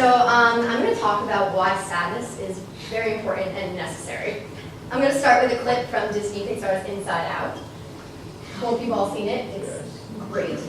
I'm going to talk about why sadness is very important and necessary. I'm going to start with a clip from Disney Pixar's Inside Out. Hope you've all seen it. It's great.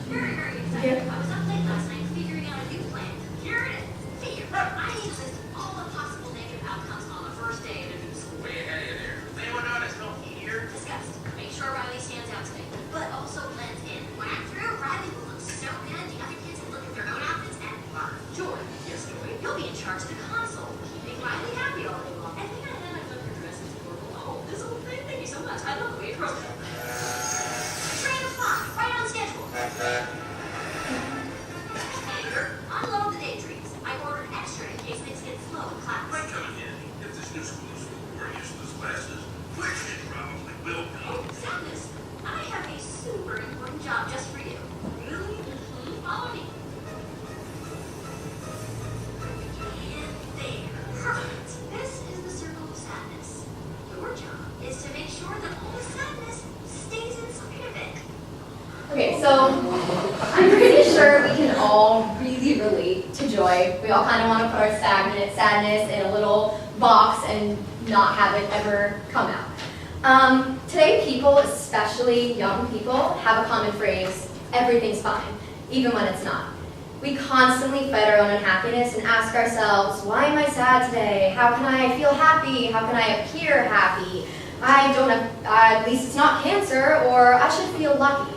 Very, very excited. I was up late last night figuring out a new plan. Here it is. Here, I need to list all the possible negative outcomes on the first day of a new school. Way ahead of you there. Does anyone notice no heat here? Discussed. Make sure Riley stands out today, but also blends in. When I'm through, Riley will look so good. The other kids will look at their own outfits and bark. Joy, yes, Joy. You'll be in charge of the console, keeping Riley happy all day long. And then I love your dress. It's adorable. Oh, this whole thing. Thank you so much. I love the way it grows. Train of thought, right on schedule. Anger, unload the daydreams. I ordered extra in case things get slow in class. Right coming in. If this new school is full of more useless classes, which it probably will be. Oh, sadness. I have a super important job just for you. Really? Follow me. And there. Perfect. This is the circle of sadness. Your job is to make sure that all the sadness stays inside of it. Okay, so I'm pretty sure we can all really relate to joy. We all kind of want to put our sadness in a little box and not have it ever come out. Today, people, especially young people, have a common phrase, everything's fine, even when it's not. We constantly fight our own unhappiness and ask ourselves, why am I sad today? How can I feel happy? How can I appear happy? At least it's not cancer, or I should feel lucky.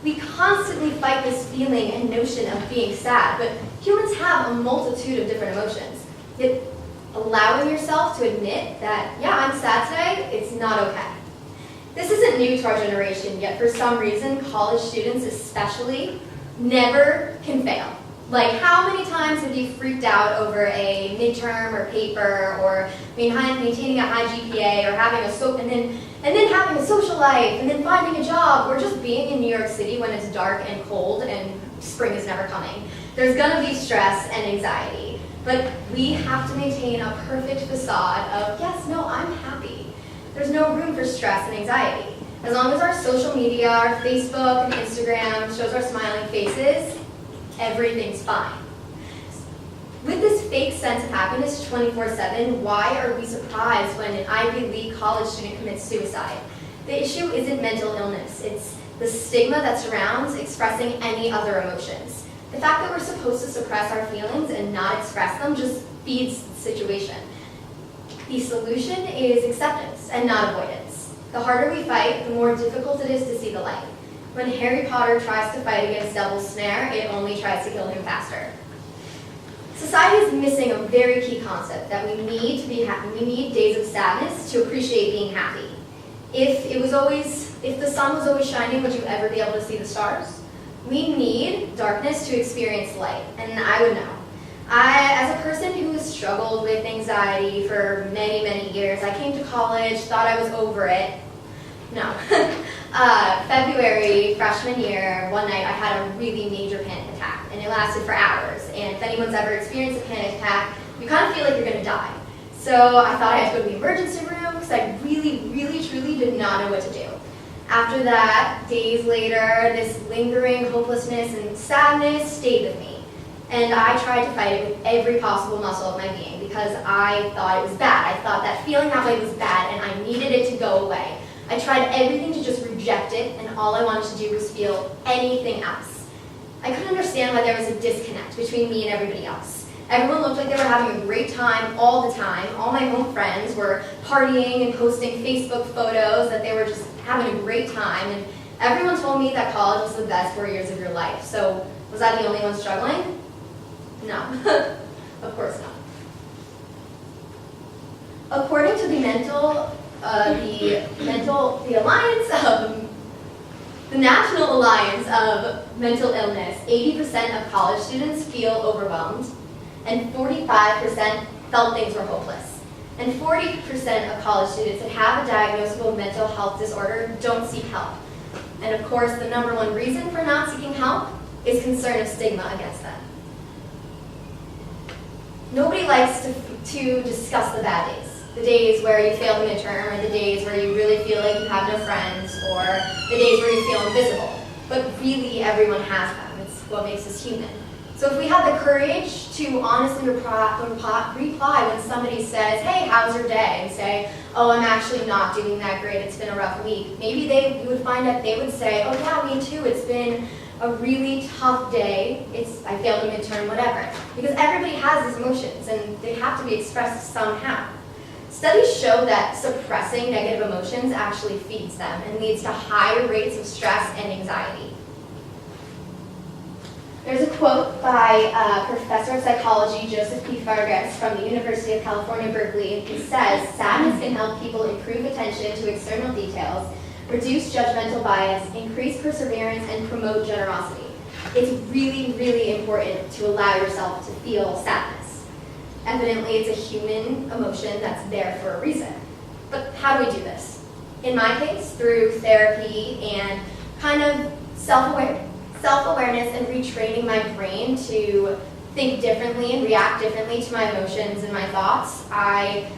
We constantly fight this feeling and notion of being sad, but humans have a multitude of different emotions. Yet allowing yourself to admit that, yeah, I'm sad today, it's not okay. This isn't new to our generation, yet for some reason, college students especially never can fail. Like, how many times have you freaked out over a midterm or paper, or maintaining a high GPA, or having and then having a social life, and then finding a job, or just being in New York City when it's dark and cold and spring is never coming? There's gonna be stress and anxiety, but we have to maintain a perfect facade of, yes, no, I'm happy. There's no room for stress and anxiety. As long as our social media, our Facebook and Instagram shows our smiling faces, everything's fine. With this fake sense of happiness 24/7, why are we surprised when an Ivy League college student commits suicide? The issue isn't mental illness, it's the stigma that surrounds expressing any other emotions. The fact that we're supposed to suppress our feelings and not express them just feeds the situation. The solution is acceptance and not avoidance. The harder we fight, the more difficult it is to see the light. When Harry Potter tries to fight against Devil's Snare, it only tries to kill him faster. Society is missing a very key concept that we need to be happy. We need days of sadness to appreciate being happy. If the sun was always shining, would you ever be able to see the stars? We need darkness to experience light, and I would know. As a person who has struggled with anxiety for many, many years, I came to college, thought I was over it. No. February, freshman year, one night I had a really major panic attack, and it lasted for hours. And if anyone's ever experienced a panic attack, you kind of feel like you're going to die. So I thought I had to go to the emergency room because I really, really, truly did not know what to do. After that, days later, this lingering hopelessness and sadness stayed with me. And I tried to fight it with every possible muscle of my being because I thought it was bad. I thought that feeling that way was bad and I needed it to go away. I tried everything to just reject it, and all I wanted to do was feel anything else. I couldn't understand why there was a disconnect between me and everybody else. Everyone looked like they were having a great time all the time. All my home friends were partying and posting Facebook photos that they were just having a great time, and everyone told me that college was the best 4 years of your life. So was I the only one struggling? No, of course not. According to the National Alliance of Mental Illness, 80% of college students feel overwhelmed, and 45% felt things were hopeless. And 40% of college students that have a diagnosable mental health disorder don't seek help. And of course, the number one reason for not seeking help is concern of stigma against them. Nobody likes to discuss the bad days. The days where you fail the midterm, or the days where you really feel like you have no friends, or the days where you feel invisible. but really everyone has them. It's what makes us human. So if we have the courage to honestly reply when somebody says, hey, how's your day? And say, oh, I'm actually not doing that great, it's been a rough week. Maybe you would find that they would say, oh yeah, me too, it's been a really tough day, I failed a midterm, whatever. Because everybody has these emotions and they have to be expressed somehow. Studies show that suppressing negative emotions actually feeds them and leads to higher rates of stress and anxiety. There's a quote by Professor of Psychology Joseph P. Fargas from the University of California, Berkeley. He says, sadness can help people improve attention to external details, reduce judgmental bias, increase perseverance, and promote generosity. It's really, really important to allow yourself to feel sadness. Evidently, it's a human emotion that's there for a reason. But how do we do this? In my case, through therapy and kind of self-awareness and retraining my brain to think differently and react differently to my emotions and my thoughts, I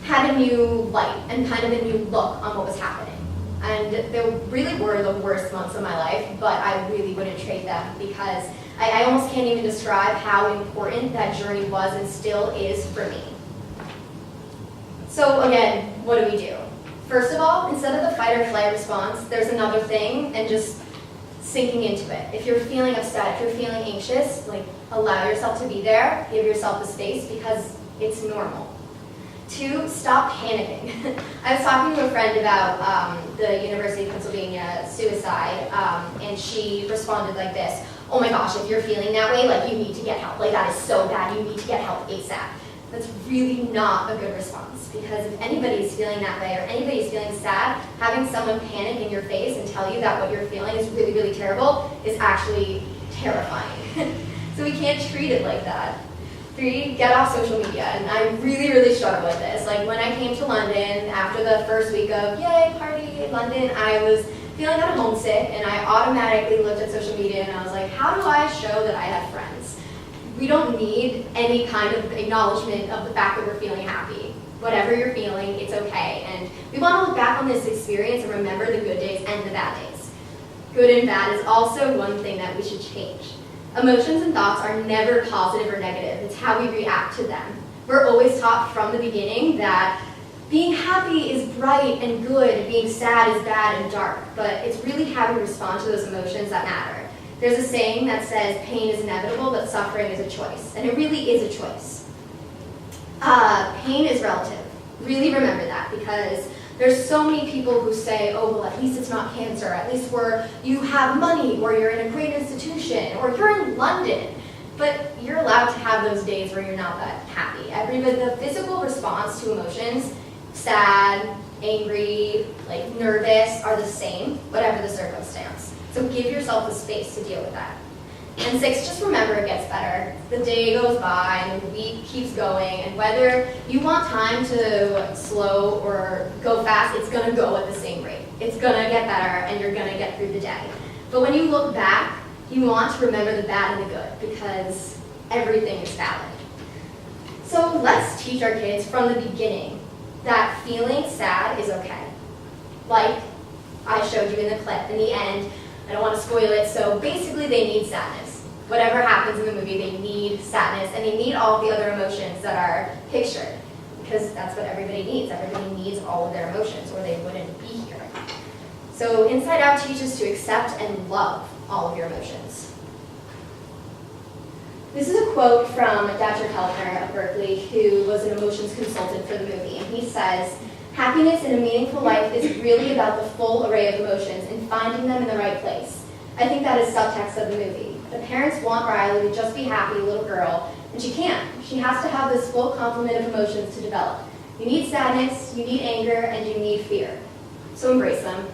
had a new light and kind of a new look on what was happening. And they really were the worst months of my life, but I really wouldn't trade them because I almost can't even describe how important that journey was and still is for me. So again, what do? First of all, instead of the fight or flight response, there's another thing, and just sinking into it. If you're feeling upset, if you're feeling anxious, allow yourself to be there, give yourself the space because it's normal. 2, stop panicking. I was talking to a friend about the University of Pennsylvania suicide, and she responded like this, oh my gosh, if you're feeling that way, you need to get help. That is so bad, you need to get help ASAP. That's really not a good response, because if anybody's feeling that way or anybody's feeling sad, having someone panic in your face and tell you that what you're feeling is really, really terrible is actually terrifying. So we can't treat it like that. 3, get off social media, and I really, really struggle with this. When I came to London, after the first week of, yay, party in London, I was feeling kind of homesick, and I automatically looked at social media, and I was like, how do I show that I have friends? We don't need any kind of acknowledgement of the fact that we're feeling happy. Whatever you're feeling, it's okay, and we want to look back on this experience and remember the good days and the bad days. Good and bad is also one thing that we should change. Emotions and thoughts are never positive or negative. It's how we react to them. We're always taught from the beginning that being happy is bright and good, being sad is bad and dark, but it's really how we respond to those emotions that matter. There's a saying that says pain is inevitable, but suffering is a choice, and it really is a choice. Pain is relative. Really remember that, because there's so many people who say, oh, well, at least it's not cancer, at least you have money, or you're in a great institution, or you're in London. But you're allowed to have those days where you're not that happy. The physical response to emotions, sad, angry, nervous, are the same, whatever the circumstance. So give yourself the space to deal with that. And 6, just remember it gets better. The day goes by and the week keeps going, and whether you want time to slow or go fast, it's gonna go at the same rate. It's gonna get better and you're gonna get through the day. But when you look back, you want to remember the bad and the good, because everything is valid. So let's teach our kids from the beginning that feeling sad is okay. Like I showed you in the clip, in the end, I don't want to spoil it, so basically they need sadness. Whatever happens in the movie, they need sadness, and they need all the other emotions that are pictured, because that's what everybody needs. Everybody needs all of their emotions, or they wouldn't be here. So Inside Out teaches to accept and love all of your emotions. This is a quote from Dr. Keltner of Berkeley, who was an emotions consultant for the movie, and he says, happiness in a meaningful life is really about the full array of emotions and finding them in the right place. I think that is subtext of the movie. The parents want Riley to just be happy, little girl, and she can't. She has to have this full complement of emotions to develop. You need sadness, you need anger, and you need fear. So embrace them.